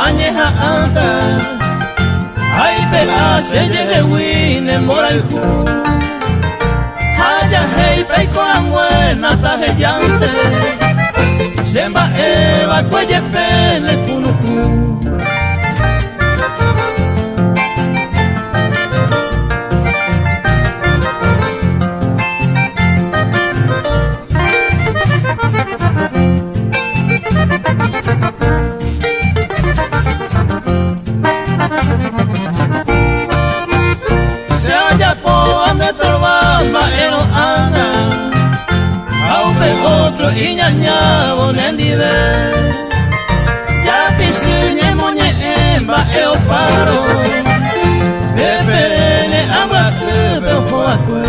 Añeja anda, ay pela se llegue wine moraihu, haya hey pei con buena taje llante, semba eva cuelle pele kunuku. Otro iñaña bonendive ya pisuñe moñe emba eo paro de perene abrace bejo acue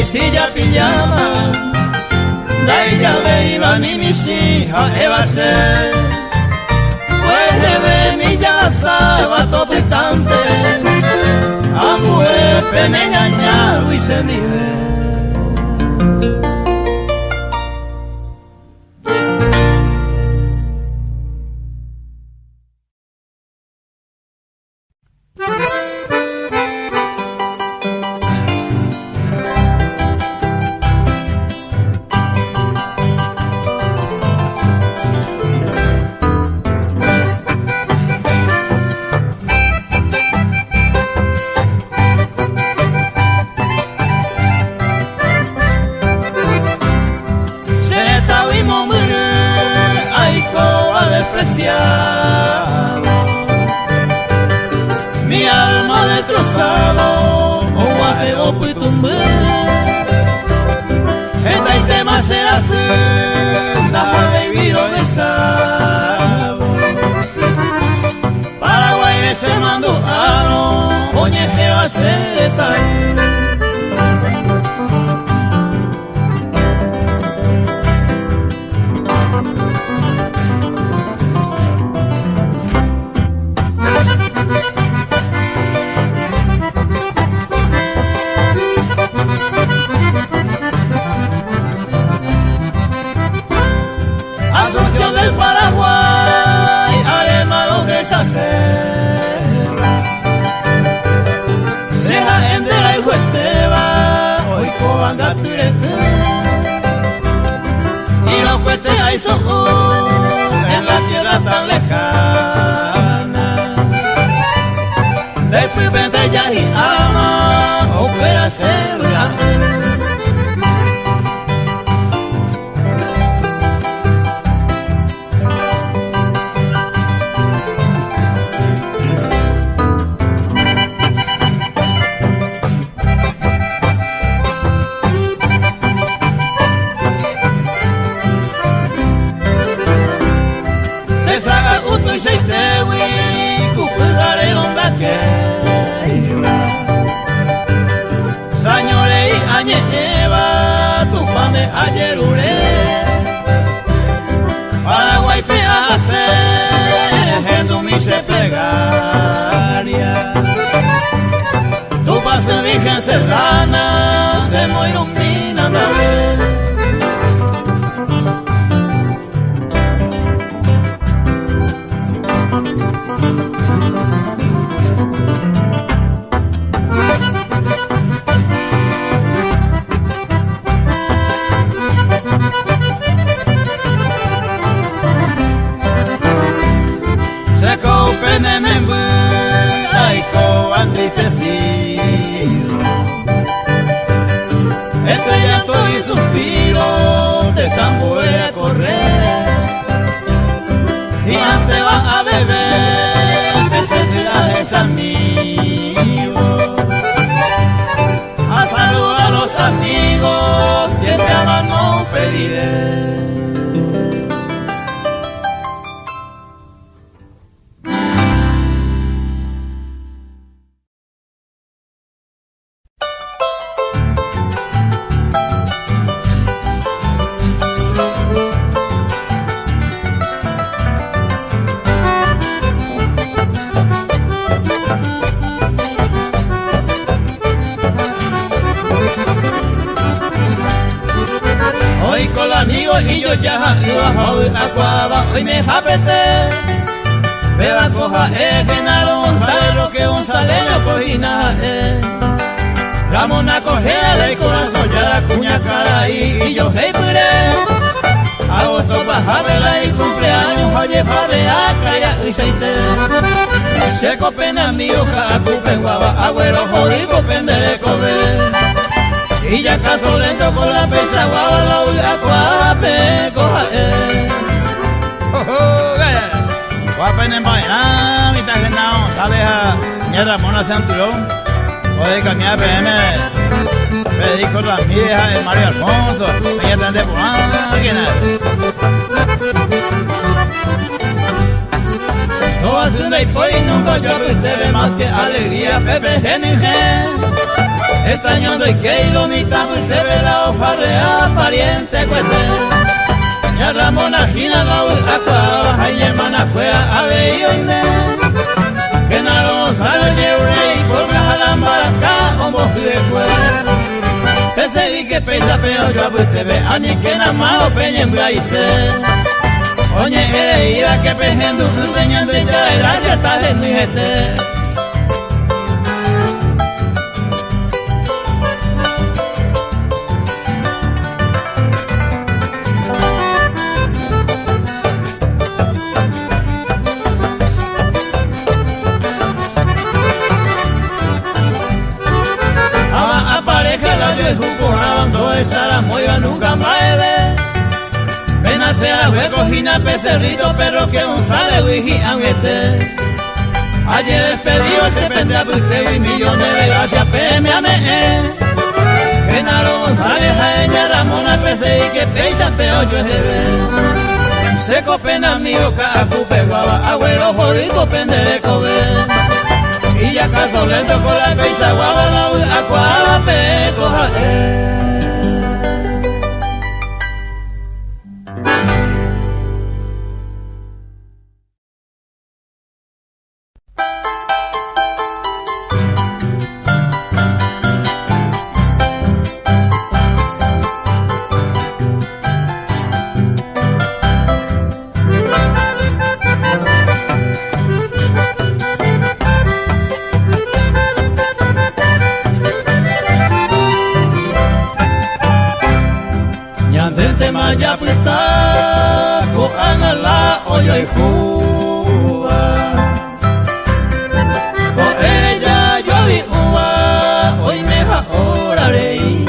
si ya pijama, la ella de Iván y mis hijas Eva se, pues de venir ya sábado pritante, amue peneñañado y se dive. Mi alma destrozado, un guajeo puitumbe, esta y tema será senda, vivir o besar. Paraguay ese manduano, oñeje va a ser esa. Asunción del Paraguay, alemán deshacer. Seja endera y jueteba, hoy coanga tureje. Y los cuetes ahí son en la tierra tan lejana. Después vende ya y ama, opera cerca. Y se te voy cupujaré onda que Señores y añeva tu pame ayer ure Paraguay pe hace gente mi se plegaria tu pase virgen serrana se no ilumina la vez. Entristecido entre llanto y suspiro de tambor a correr y antes va a beber necesidades ya hoy me japete. Beba coja Genaro González, Roque Gonzaleño cojina Ramona cogea el corazón ya la cuña cara y yo hey pure. Agosto baja vela y cumpleaños oye fabe acaya y seite. Checo pena amigo cacupe guava agüero jodido pendere cobe. Y ya caso lento con la pesa guava la uya cuape coja Guapen en Baina, mi tajenao, sale a Ña Ramona Centurión, oye camina PM, Federico Ramírez, Mario Alfonso, Peña Tante Purán, ¿quién es? No haciendo y por y nunca yo te ve más que alegría, Pepe Genige. Extrañando y que lo mitad te ve la hoja real, pariente cuete. Ya Ramona Gina la acaba, ay hermana cuea, ave y oine. Genaro González Yeurey, por caja la maraca, hombo de cuera. Pese di que pesa peo yo a te ve, añe que na mao peña en braise. Oñe ere iba que pejendo, teñan de ya, gracias ta de mi gente. Esa muy nunca más pena sea hueco gina pecerrito perro que González wiji anguete. Ayer despedido se pendrá usted y millones de gracias PMAME. Genaro González Jaeña Ramona pese y que pesa peocho es de seco pena amigo cacupe guava agüero jodido pendere cobe. Y ya caso lento con la pesa guava la acuape coja ya pita ko anala oyo y juwa ko ella yo vi uva hoy me va orarei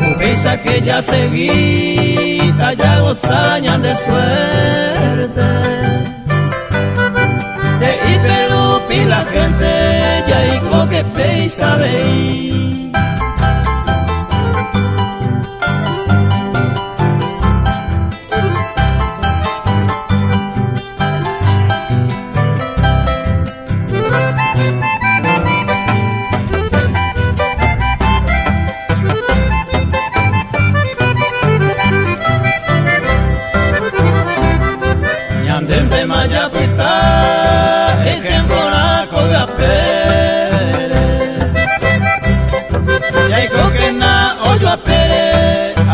ubesa que ya seguita ya gozañan de suerte de hiperupi la gente ya y co que peisa veí.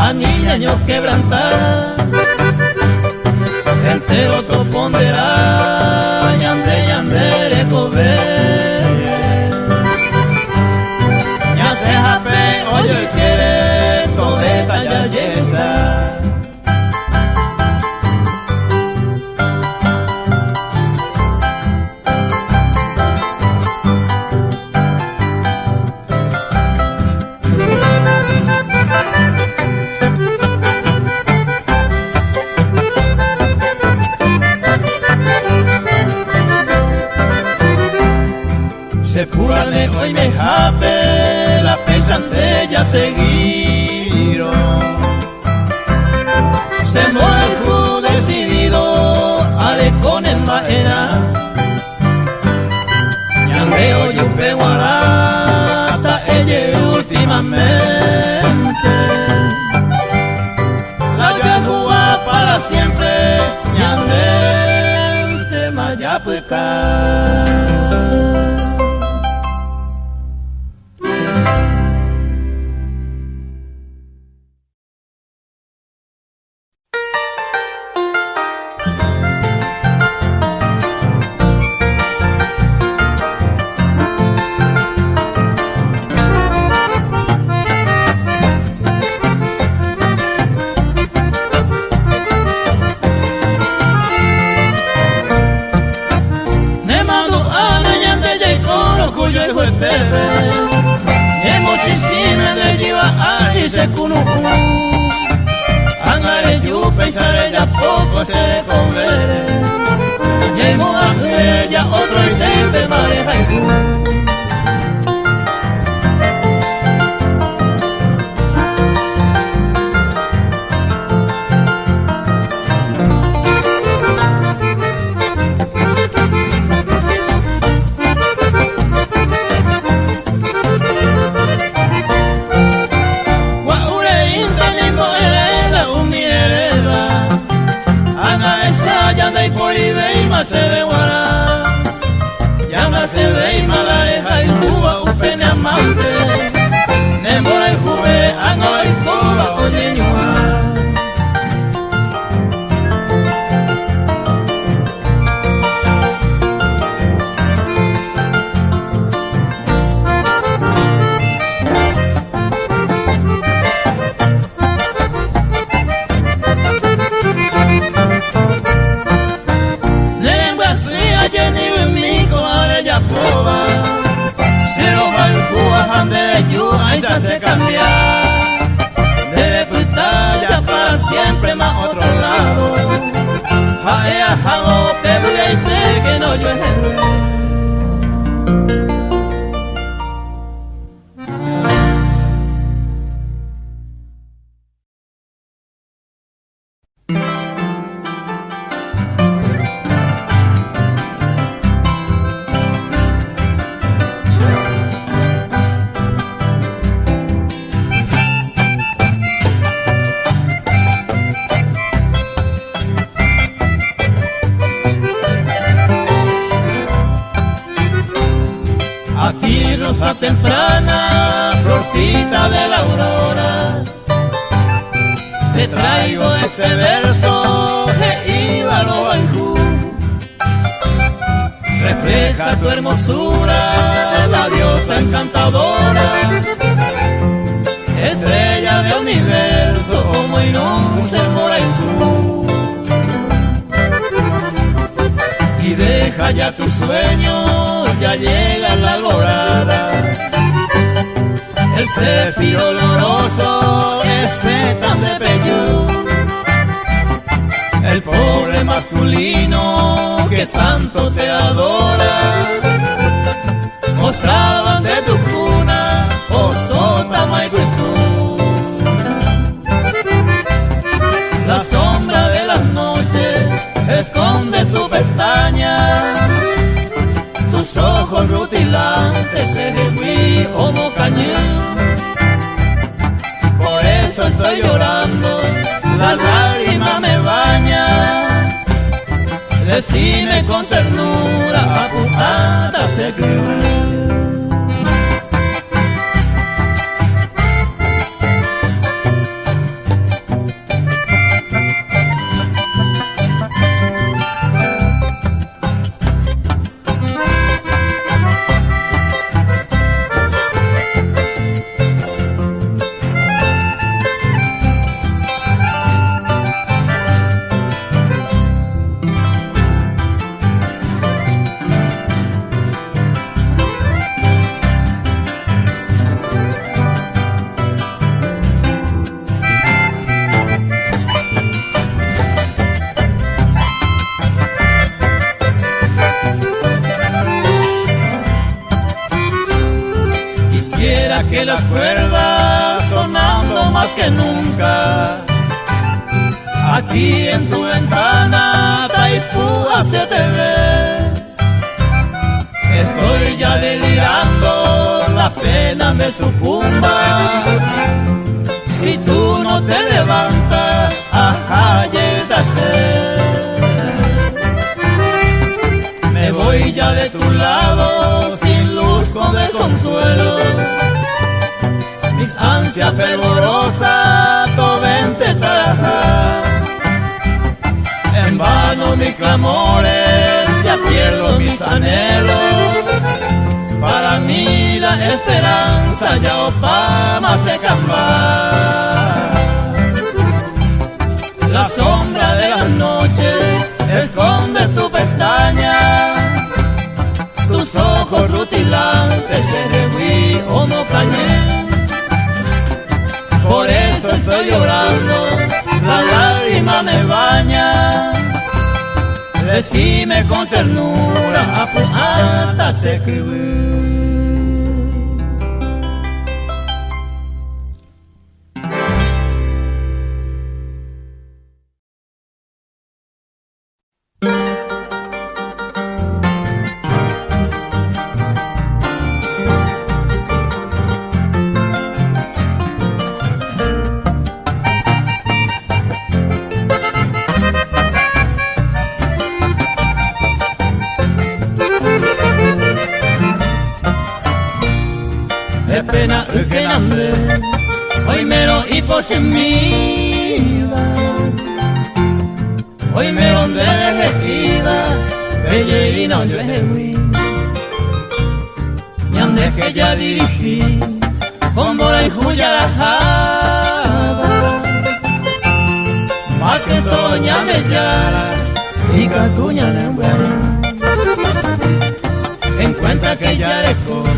Niño quebrantar entero to ponderá ñande ñande cobe ña se jape oye quiere todeta ya yesa. Se purane hoy me jape la pensante ya seguiro se muerto decidido ale con el maera ñande oye un peguarata ella últimamente la voy a jugar para siempre ñande te mayapuca. yo y juetebe hemos hicimos de lleva y se cunucu angare yupe y sale ya poco se convere llevo a ella otro y tepe mareja y y por Ibeima se ve guará Llama se ve y malareja y cuba upene amante Nemora y juve anga y cuba oye ñua se cambia de putalla para siempre más otro lado jaea jabo pebre y te que no llueve Aquí rosa temprana, florcita de la aurora, te traigo este verso que iba lo bajú. Refleja tu hermosura, la diosa encantadora, estrella de universo, como inunce moraitú. Y deja ya tu sueño, ya llega la alborada. El céfiro oloroso, ese tan de pello. El pobre masculino que tanto te adora. Mostraban de tu cuna, oh sota maiputú. La sombra de las noches esconde tu pestaña, tus ojos rutilantes se desví como cañón. Por eso estoy llorando, la lágrima me baña. Decime con ternura, apujata se crió. Quisiera que las cuerdas sonando más que nunca, aquí en tu ventana Taipúa se te ve. Estoy ya delirando, la pena me sucumba. Si tú no te levantas, ajá, llévase. Me voy ya de tu lado, sin luz con desconsuelo. Mis ansias fervorosas, vente traja. En vano mis clamores, ya pierdo mis anhelos. Para mí la esperanza ya opama se camba. La sombra de la noche esconde tu pestaña, tus ojos rutilantes se rehuí o no cañé. Por eso estoy llorando, la lágrima me baña. Decime con ternura, hasta se escribir. Es pena que nambre, hoy mero y por sin vida, hoy mero de elegida, belle y no yo ejecuí, ñande que ya dirigí, con bola y juya la java, más que soña me yara, y cacuña la muera, en cuenta que ya eres con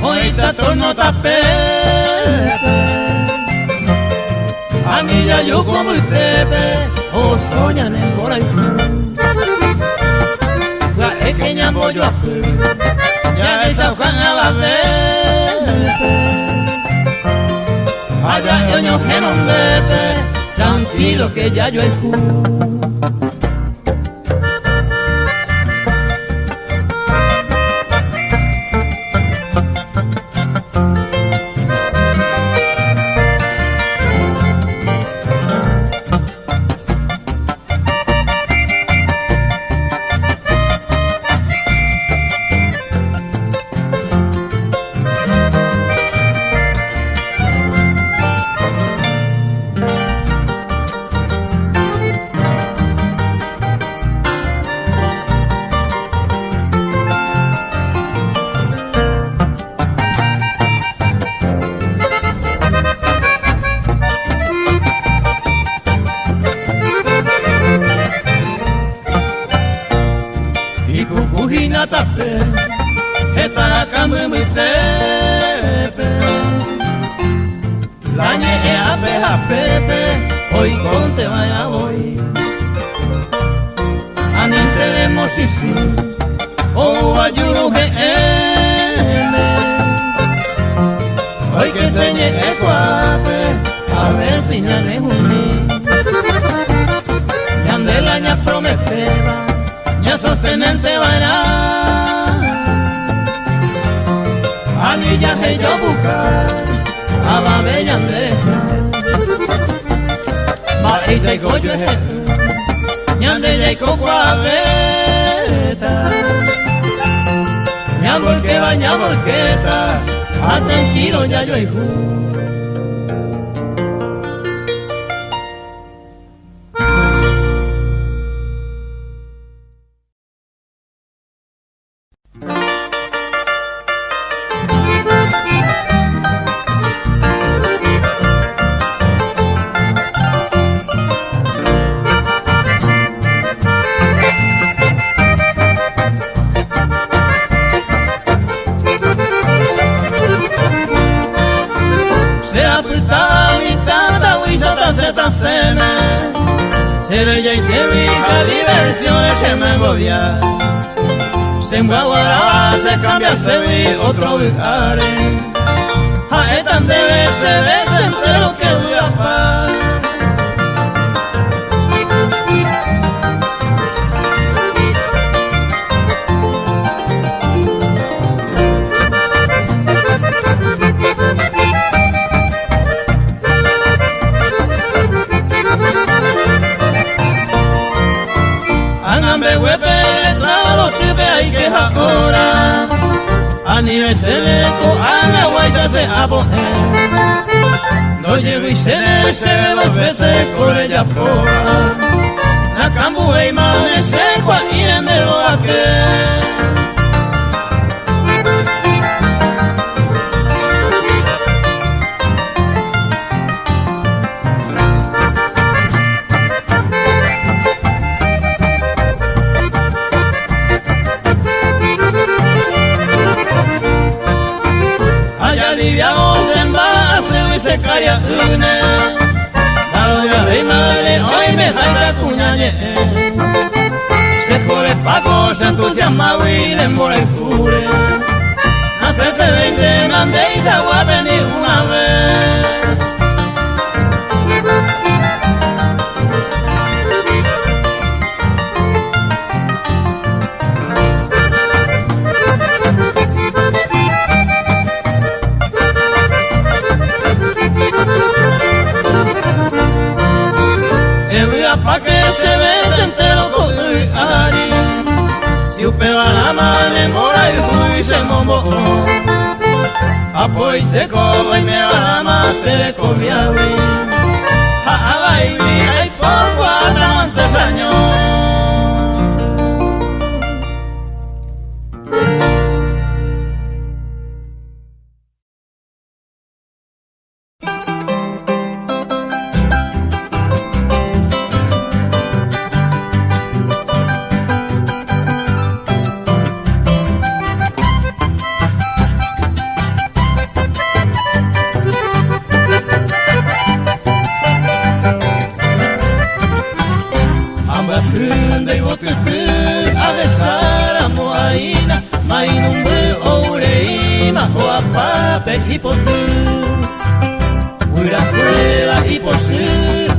hoy te torno tapete, anilla yo como tepe, o soñan en por ahí. La pequeña bollo a ya esa hoja la vete, allá yo no genondepe, tranquilo que ya yo he tape, esta la cambio mi tepe, la ñe a pepe, hoy con te vaya voy, aninte de mosisi, o ayuno hoy que enseñe el guape, a ver si ya le uní, y ande la ña prometeba, ña sostenente vaina. Anilla he yo buscar a la bella Andrea, ma ese goyo es ñande ya y coco a beta, ña porque baña volqueta, a tranquilo ya yo hijo. Seré ya y que viva diversiones se me agobia, se enguaguará, se cambia, se vi otro vijare, a etan debe se ve entero que voy a par. Angambe huepe trado tipe hay que ahora a nivel seleco anga guaysa se apone no llevo y se ve dos veces por ella pora la cambu e imane se cua iren de lo aquel. caria une Dalo ya ve male hoy me da esa cuñañe Se jode Paco se entusiasma y le mora el cure Hace ese 20 mandé y se va a venir una vez Pa' que se bese entre los cotos y ari Si usted va a la mano mora y fui se mombo Apoy te cobo y me va la más se le comiabi A baby hay poco atramantes años Srunda y botutu a besar a moaina Mainumbu oureima o a pape y potu Pura prueba y posu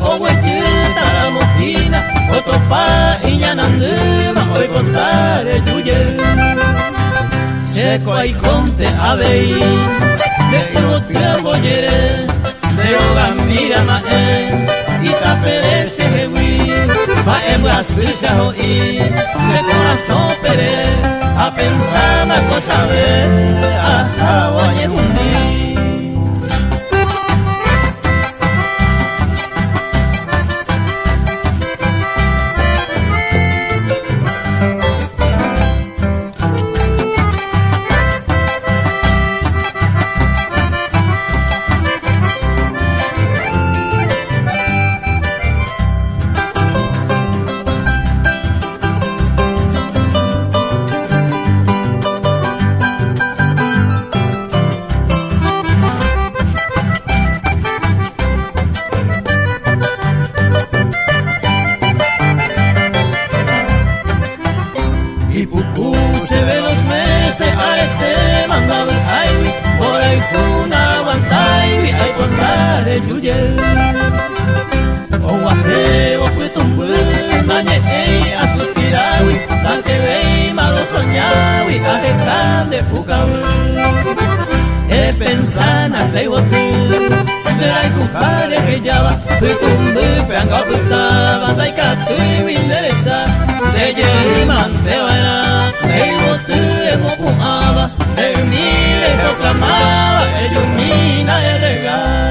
o huequita la mojina O topa y ñananduma hoy contare yuye Seco y conte a vei De uno tiempo yere De hogan mira mae Y taperece hewi Va en brasilla hoy Se corazón pere A pensar una cosa de Hasta voy en un día Pensana sei wotu Derai kumpare que java Putumbu peanga putava Dai katu winderesa Deje mante vaina Dei wotu emo kumava Dei mire proclamava Ellumina e regal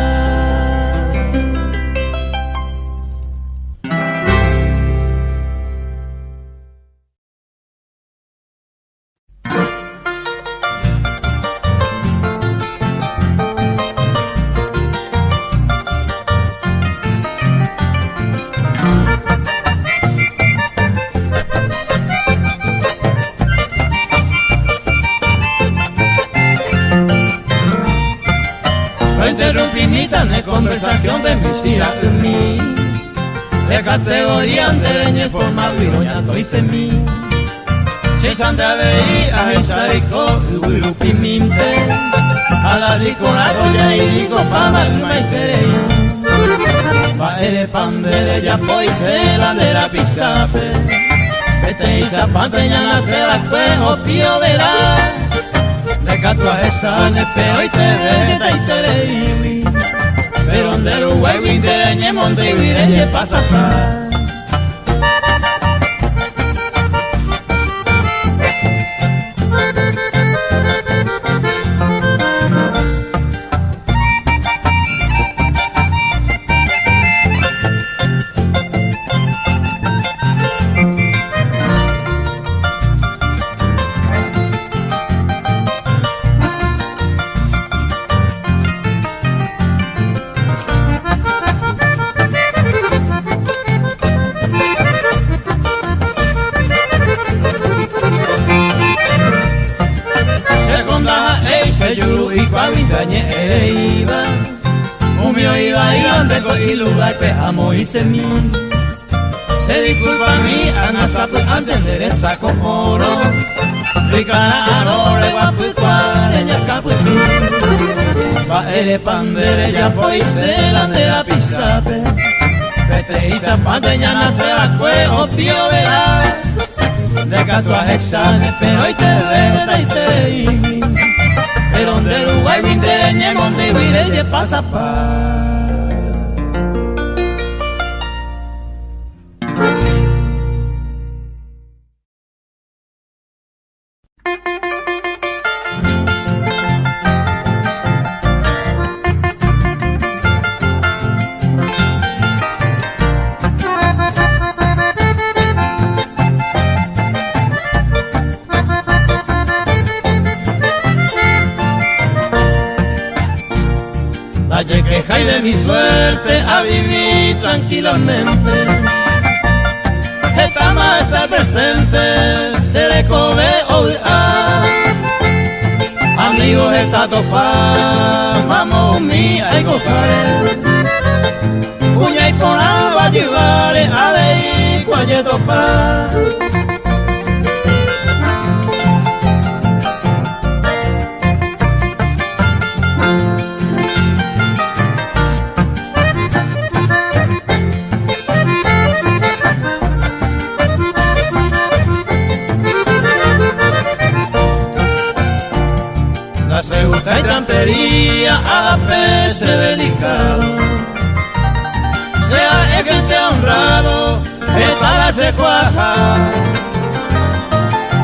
Conversación de mi sira y mí De categoría andereñe forma viroñato y semí Se santa veí a jesarico y wirupi minte A la rico la goya y rico pama y maitere Pa ere pandere ya poisela de la pisape Vete y zapateña la cera cue o pío verá De catua esa nepeo y te vete y te reí Pero donde el huevo intereñe monte y vireñe pasa atrás Humio iba y donde y lugar pejamo y semí. Se disculpa a mí, anasapu, entender esa con oro. Ricana arore guapucuare ya caputi. Va ere pandere ya poise la de la pisape. Pete y zapate ya nace la cue o pío verá. De catuaje sale, pero hoy te vete y te imi. Pero donde Uruguay me intereñe, monte y vire y pasa pa. Ayer queja y de mi suerte a vivir tranquilamente. Esta más está presente, se le come olvidar. Amigos está topa, vamos mi ay cojare. Uña y ponado a llevar a leer cualle topa. Se gusta y trampería a la pese delicado. Sea el gente honrado, esta la se cuaja.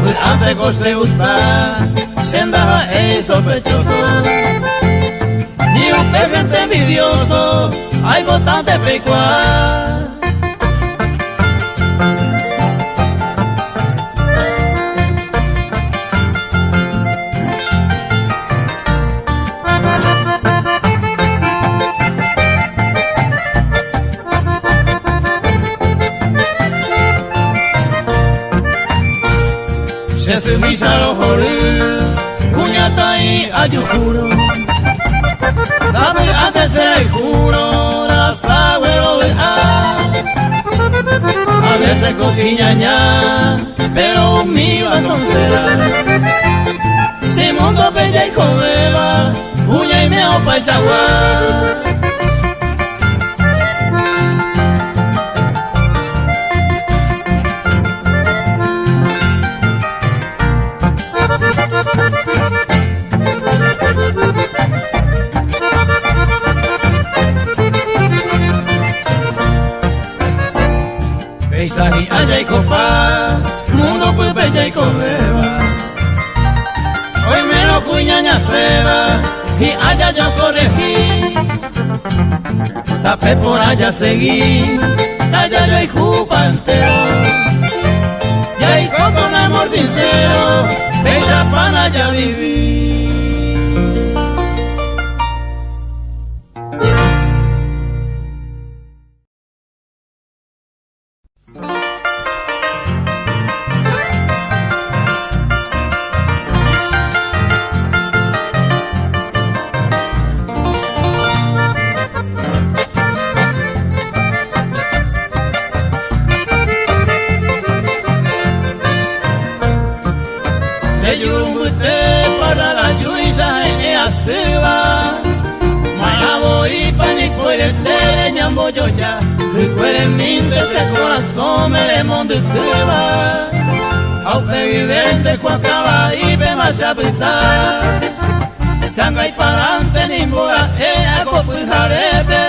Pues antes que se gusta, se andaba el sospechoso. Y un gente envidioso, hay botante pecuar. Se misa lo jolí, cuñata y ayujuro. Sabe antes el juro, la sabe lo de a veces coquiñaña, pero mi son será. Si mundo bella y comeba, uña y meo paisaguá. Paisaje allá y copa, mundo pues bella y comeba. Hoy me lo cuñaña ceba y allá yo corregí. Tapé por allá seguí, allá yo y jupa entero. Y ahí con un amor sincero, bella pana allá viví. Para la lluisa se va. Marabo y pan y puede te ñambo yo ya. Recuerde mi de ese corazón me le monde te va. Aunque vivente cuacaba y ve más apretar. Sanga y parante ni mora a copujarete.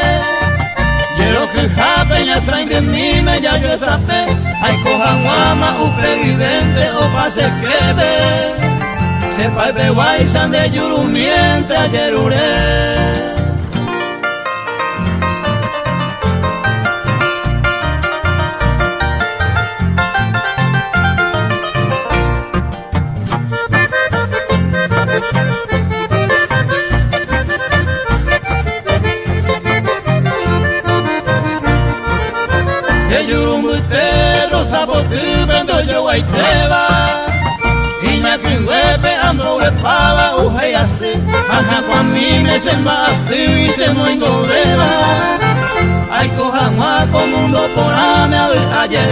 Quiero que japeña sangre ni me ya yo sabe. Ay coja guama upe vivente o pase que ve. Sepa de guaysan de yurumiente a yerure. De yurumbute rosa botu vendo yo guayteba. Iña que huepe amo pobre pava uhei assim, aha kwa mime semba assim e se moingo dela. Ai koha ma komundo porame aje.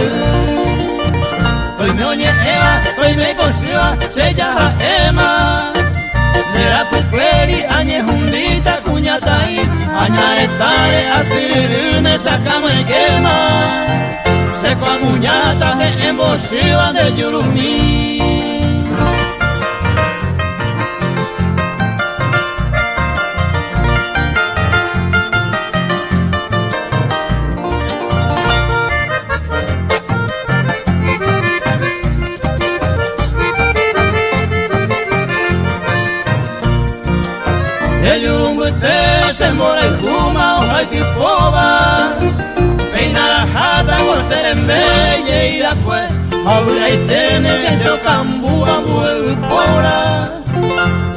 Toi me onye eva, toi me kosiwa, se jaha ema. Nera pukweli anye hundita kunyatai, anya etare asirine sakama ekema. Se kwa muñata he emboshiwa de yurumi. El yurumbuete se mora y fuma hoja y tipova. Peina la jata por ser en bella y la cue. Ahora y tiene que se cambúa muy pora.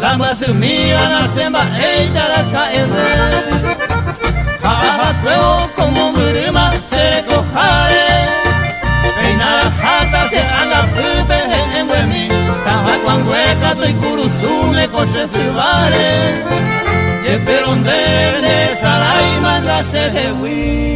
La más mía la semba ella la caeré. Jaja luego como grima se cojare. Peina la jata se anda pupe en huemi. Caja cuando hueca tu y curuzume coche se vale. Ye peronde de salai manda se jewi.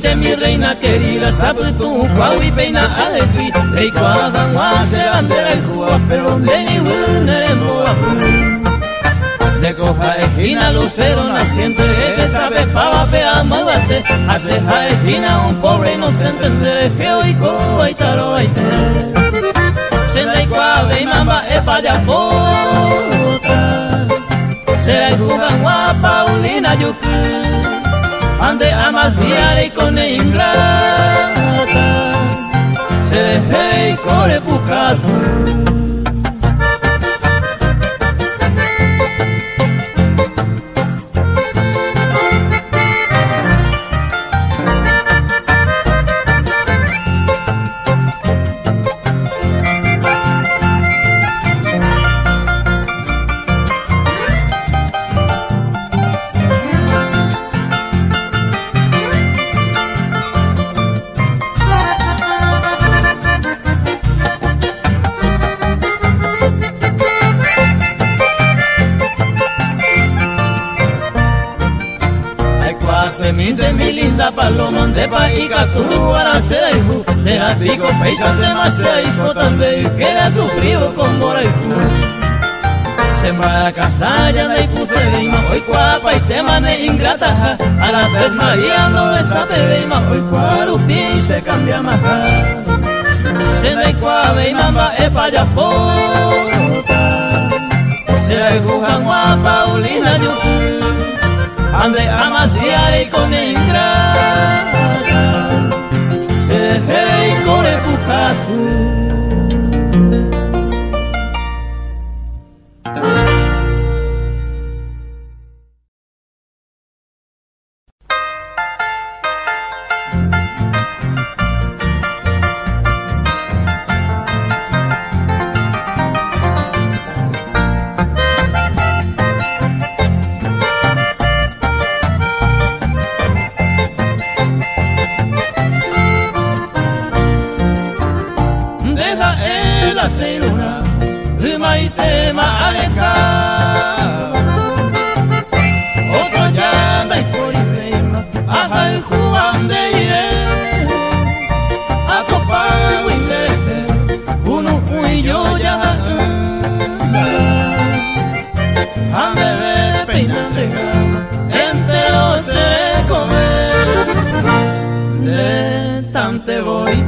De mi reina querida, sabe tú, cuau y peina alegrí, rey cuajan se bandera y cuba, pero leni vulneremo de coja esquina, lucero naciente, que sabe pava pea mabate, hace esquina un pobre y no se entenderé, que hoy coa y taro y te, senda y cuave y mamba epa ya pota, se jugan guapa, Paulina yuku. Ande amasiare y con ingrata se deje y corre bucaso. De mi linda paloma de paica tu aracera hijo de la pico peisa de masea hijo también que era sufrido con mora hijo se va a casar ya de puse lima hoy guapa y te mane ingrata a la vez María no esa lima hoy cuarupi se cambia más se da cuave y mamba epa ya pota se jugan guapa Paulina yuku ande amas diare y con ingrata se deje y corre bucasu.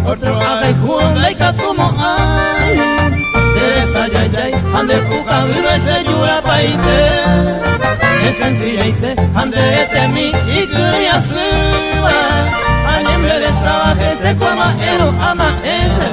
Otro ave Juan laika como ay de esa yayay ande puka vive se yura paite es sencillite ande temi y curia suba ande merezaba que se coma ero ama ese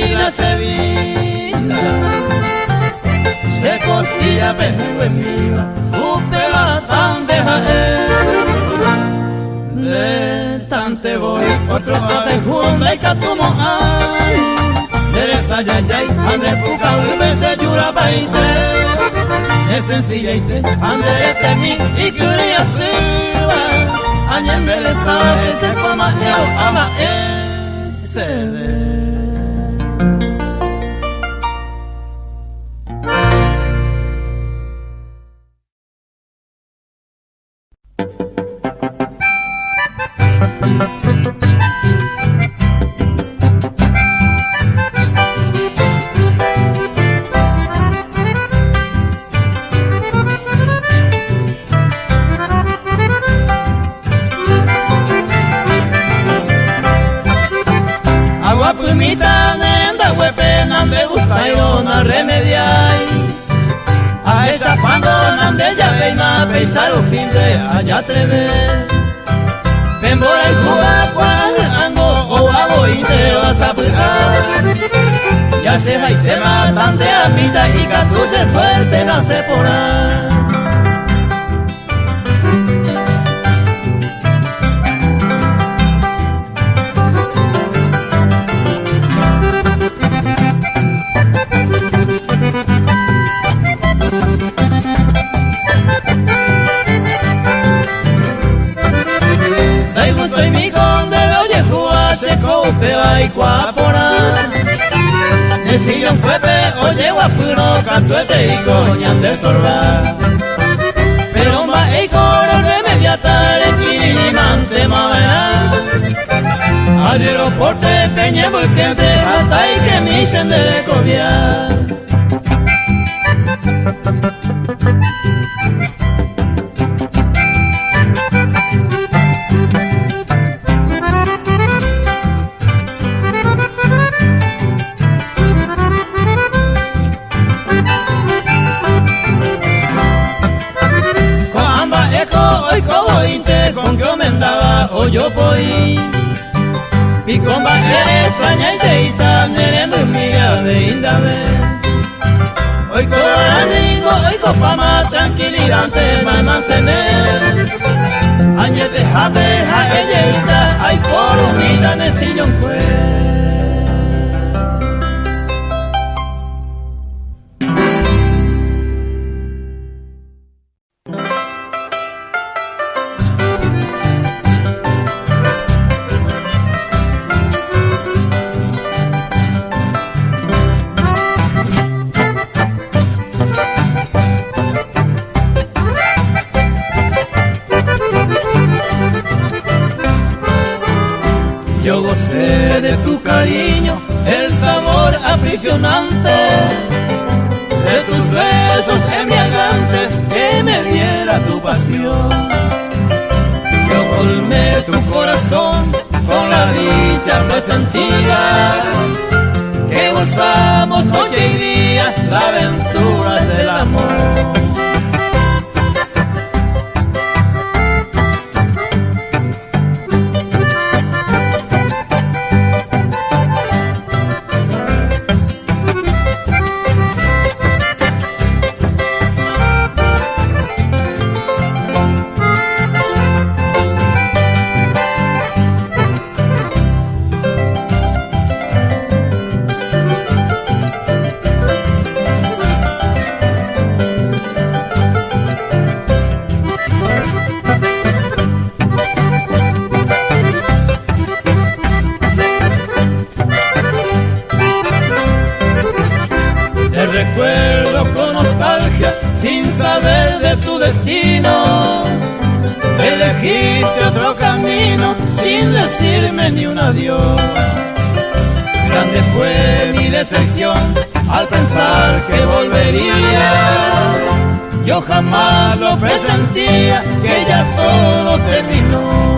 vida se vida, se costilla pejo en viva, upela tan deja de tante voy, otro te junta y catumo ay, deresa yayay, ande puca ube se yura baite, es sencilla y te, ande temi y curia siva, añen beleza, ese coma el ama ese de. Agua primita nenda huepe nande gusta y no remediai. A esa cuando nande ya veima pensar un pinte allá treve. Pembora y juega cual ango o hago y te vas a pujar. Ya se hay tema tan de amita y que se suerte nace por ahí. Estoy mi conde oye juá se copea y cuapora. Necillo un pepe oye guapuro catuete y coñan de estorbar. Pero ma y coro remediatar el quirimante mavera. Al aeroporte peñe busquete hasta y que mi sendere cobiar. Con que aumentaba o yo voy y con baje extraña y teita nere muy miga de indave hoy con amigo hoy con pama tranquilidad te va a mantener añete jate jaeyeita hay por unita necillo un cue. Yo gocé de tu cariño, el sabor aprisionante, de tus besos embriagantes que me diera tu pasión. Yo colmé tu corazón con la dicha presentida, que gozamos noche y día las aventuras del amor. Recuerdo con nostalgia, sin saber de tu destino. Elegiste otro camino, sin decirme ni un adiós. Grande fue mi decepción, al pensar que volverías. Yo jamás lo presentía, que ya todo terminó.